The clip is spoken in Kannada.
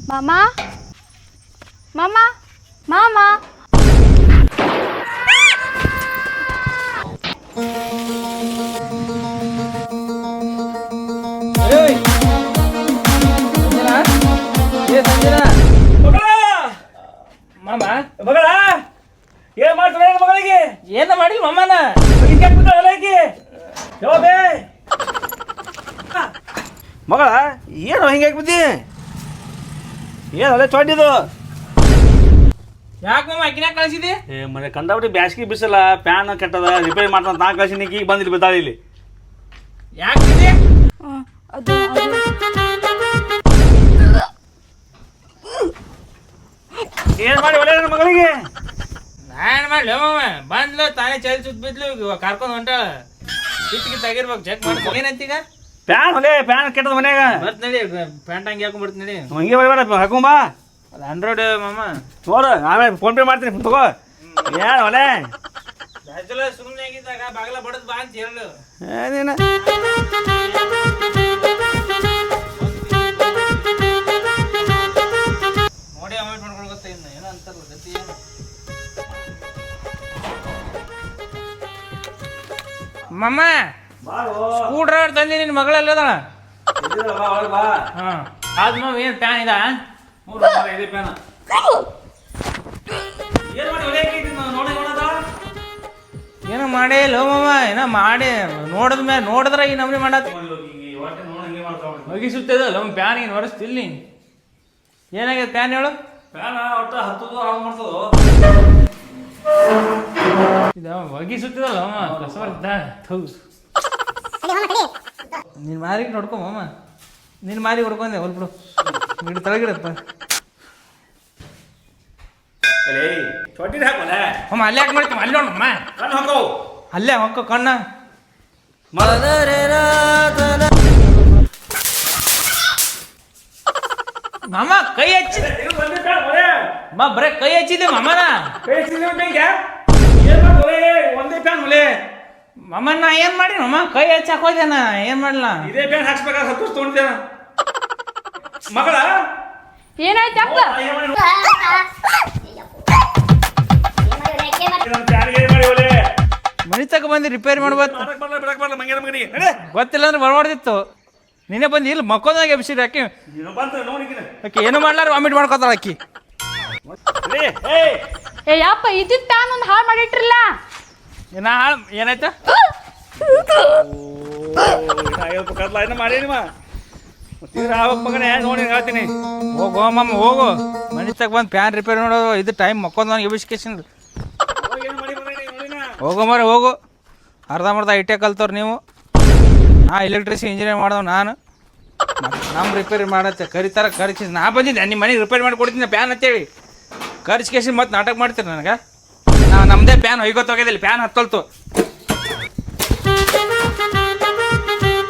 ಮಾಮ ಮಾಮ ಮಾಮ ಮಾಮ ಮಗಳ ಏನ್ ಮಾಡ್ತಾಳೆ ಮಗಳಿಗೆ ಏನ ಮಾಡಿ ಮಾಮನ ಮಗಳ ಏನು ಹಿಂಗೆ ಬಿದ್ದಿ ಏನು ಅಲ್ಲೇ ಚೊಡ್ಡಿದು ಯಾಕೆ ಮಾಮ ಅಕ್ಕಿನ ಕಳಿಸಿದಿ ಮನೆ ಕಂಡಬಿಟ್ಟು ಬ್ಯಾಸ್ಗಿ ಬಿಸಲ್ಲ ಫ್ಯಾನ್ ಕೆಟ್ಟದ ರಿಪೇರಿ ಮಾಡ್ತಾನೆ ನಾ ಕಳಿಸಿನಿ ಈಗ ಬಂದಿಲ್ಲ ಬಿದ್ದಾಳೆ ಇಲ್ಲಿ ಯಾಕೆ ಅದು ಏನು ಮಾಡಿ ಒಳ್ಳೆ ನನ್ನ ಮಗಳಿಗೆ ನಾನು ಮಾಡ್ಲಿ ಮಾಮ ಬಂದ್ಲು ತಾನೇ ಚಳಿ ಸುತ್ತ ಬಿದ್ಲು ಕರ್ಕೊಂಡು ಹೊಂಟಾಳ ಕಿತ್ತಿಗೆ ತೆಗಿರ್ಬೇಕು ಚೆಕ್ ಮಾಡಿ ಏನಂತೀಗ ಫ್ಯಾನ್ ಹೊಲೆ ಫ್ಯಾನ್ ಕೆಟ್ಟದ ಮನ್ಯಾಗ ಬರ್ತ ನಡಿ ಪ್ಯಾಂಟ್ ಹಂಗೆ ಹಾಕೊಂಡ್ಬಿಡ್ತು ನಡಿ ಹಂಗೆ ಬರಬೇಡ ಹಾಕೊಂಬಾ ಅದು ಆಂಡ್ರಾಯ್ಡ್ ಮಾಮ ನೋಡು ಆಮೇಲೆ ಫೋನ್ ಪೇ ಮಾಡ್ತೀನಿ ತಗೋ ಏನು ಹೊಲೆ ಸುಮ್ಮನೆ ಆಗಿದ್ದಾಗ ಬಾಗಲ ಬಡದ್ ಬಾ ಅಂತ ಹೇಳು ಏನೇನ ನೋಡಿ ಅವಾಯ್ಡ್ ಮಾಡ್ಕೊಂಡು ಗೊತ್ತಾ ಇನ್ನು ಏನೋ ಅಂತಾರಲ್ಲ ಗತಿ ಏನು ಮಮ್ಮ ಸ್ಕ್ರೂ ಡ್ರೈವರ್ ತಂದಿ ನಿನ್ನ ಮಗಳಲ್ಲದ ಹಾಂ ಅದು ಮಾವ ಏನು ಪ್ಯಾನ್ ಇದ ಏನೋ ಮಾಡೇ ಲೋ ಮಾಮ ಏನೋ ಮಾಡಿ ನೋಡಿದ ಮೇಲೆ ನೋಡಿದ್ರೆ ಈ ನಮ್ನಿ ಮಾಡತ್ ಮುಗಿಸುತ್ತದ ಲವ್ ಪ್ಯಾನ್ ಏನು ಹೊರಸ್ತಿಲ್ಲ ನೀ ಏನಾಗ್ಯದ ಪ್ಯಾನ್ ಹೇಳು ಪ್ಯಾನ್ ಒಟ್ಟು ಹತ್ತದು ಹಾಳು ಮಾಡ್ತದೋ ಇದು ಒಗಿಸುತ್ತದಲ್ಲ ಅಮ್ಮ ಕಸವರ್ದ ನಿನ್ನ ಮಾರಿಗೆ ನೋಡ್ಕೊ ಮಾಮ ನಿನ್ನ ಮಾರಿ ಹೊಡ್ಕೊಂಡೆ ಹೊಲ್ಬಿಡು ಗಿಡ ತಳಗಿಡಪ್ಪ ಅಮ್ಮ ಅಲ್ಲೇ ಯಾಕೆ ಮಾಡ್ತೀವಿ ಅಲ್ಲಿ ನೋಡಮ್ಮ ಅಲ್ಲೇ ಹೊಕ್ಕೋ ಕಣ್ಣ ಮಾಮ ಕೈ ಹಚ್ಚಿ ಬರೇ ಕೈ ಹಚ್ಚಿದ್ದೆ ಮಾಮನ ಒಂದೇ ಪ್ಯಾನ್ ಹೊಲೆ ಮಾಮ ನಾ ಏನ್ ಮಾಡಿ ಮಾಮ ಕೈ ಹಚ್ಚಾಕ ಹೋದೇನ ಏನ್ ಮಾಡ್ಲಾ ಇದೇ ಪ್ಯಾನ್ ಹಾಕ್ಸ್ಬೇಕಾದ್ರೆ ಹತ್ತು ತೊಗೊಂಡ್ತೇನ ಮಗಳ ಏನಾಯ್ತಪ್ಪ ಮನಿ ತಕ ಬಂದು ರಿಪೇರಿ ಮಾಡ್ಬೋದು ಗೊತ್ತಿಲ್ಲ ಅಂದ್ರೆ ಬರಬಾರ್ದಿತ್ತು ನೀನೇ ಬಂದು ಇಲ್ಲಿ ಮಕ್ಕೋದಾಗ ಎಬ್ಸಿರಿ ಆಕಿ ಆಕಿ ಏನು ಮಾಡ್ಲಾರ ವಾಮಿಟ್ ಮಾಡ್ಕೋತಾಳ ಆಕಿ ಏ ಯಪ್ಪ ಇದ್ದಿದ್ ಪ್ಯಾನ್ ಒಂದು ಹಾಳು ಮಾಡಿಟ್ರಲ್ಲ ಏನ ಹಾಳು ಏನಾಯ್ತು ಮಾಡೀನಿ ಮಗನೇ ನೋಡಿ ಹೇಳ್ತೀನಿ ಹೋಗು ಮಮ್ಮ ಹೋಗು ಮನಿ ತಗ ಬಂದು ಪ್ಯಾನ್ ರಿಪೇರಿ ನೋಡೋದು ಇದು ಟೈಮ್ ಮಕ್ಕೊಂದು ಎಬ್ಸಿಕೇಶನ್ ಹೋಗೋ ಮರ ಹೋಗು ಅರ್ಧಂಬರ್ಧ ಐಟೆ ಕಲ್ತವ್ರು ನೀವು ನಾ ಎಲೆಕ್ಟ್ರಿಷಿಯನ್ ಇಂಜಿನಿಯರ್ ಮಾಡ್ದವ್ ನಾನು ನಮ್ಮ ರಿಪೇರಿ ಮಾಡತ್ತೆ ಕರಿತಾರ ಕರ್ಸಿ ನಾ ಬಂದಿದ್ದೆ ನಿಮ್ಮ ಮನೆಗೆ ರಿಪೇರಿ ಮಾಡಿ ಕೊಡ್ತೀನಿ ಪ್ಯಾನ್ ಅಂತೇಳಿ ಕರ್ಸ್ಕೇಸಿ ಮತ್ತೆ ನಾಟಕ ಮಾಡ್ತೀರಿ ನನಗೆ ನಮ್ಮದೇ ಪ್ಯಾನ್ ಹೊಯ್ಗೋತೋಗ್ಯದಿಲ್ಲ ಪ್ಯಾನ್ ಹತ್ತಲ್ತು